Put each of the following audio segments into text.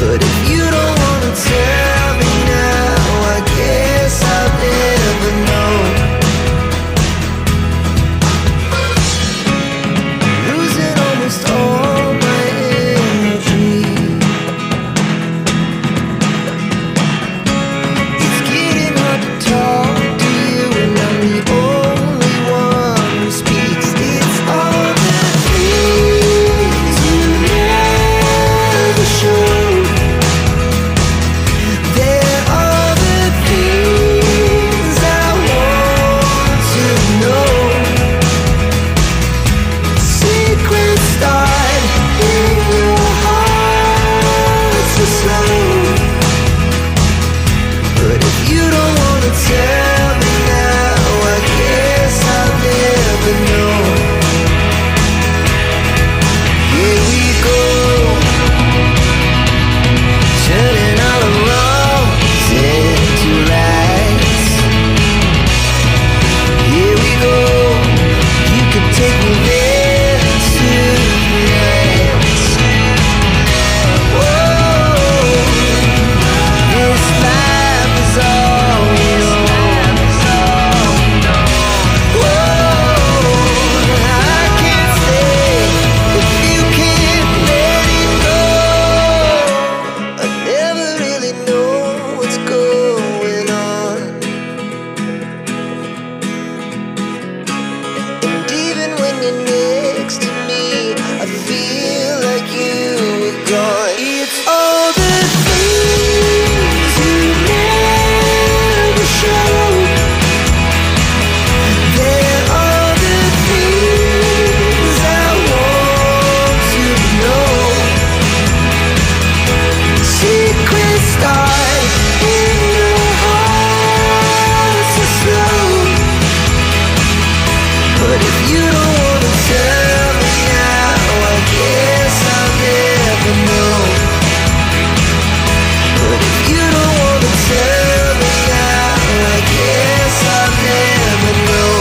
But if you don't wanna tell me now, I guess I'll never know. Losing almost all my energy. It's getting hard to talk to you, and I'm the only one who speaks. It's all the things you never show. There are the things I want to know. Secrets start in your heart so slow. But if you don't wanna tell me now, I guess I'll never know. Here we go, turning all the wrongs into rights. Here we go, you can take me there tonight. Whoa, this life is all we know. Whoa, I can't stay if you can't let it go. I never really know what's going on. And even when you're next to me, I feel like you were gone. It's all the things you never show. There are the things I want to know. Secrets start in your heart so slow. But if you don't wanna tell me now, I guess I'll never know. But if you don't wanna tell me now, I guess I'll never know.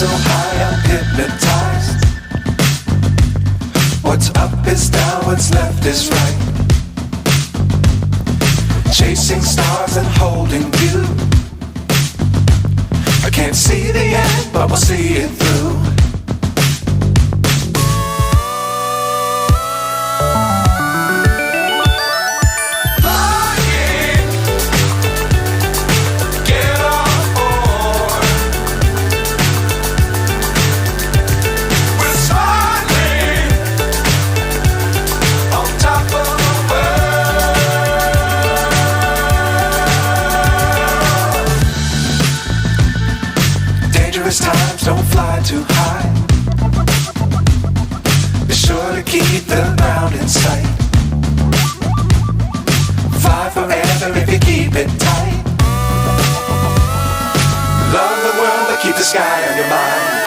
so high I'm hypnotized. What's up is down, what's left is right. Chasing stars and holding you. I can't see the end, but we'll see it through. Times don't fly too high. Be sure to keep the ground in sight. Fly forever if you keep it tight. Love the world but keep the sky on your mind.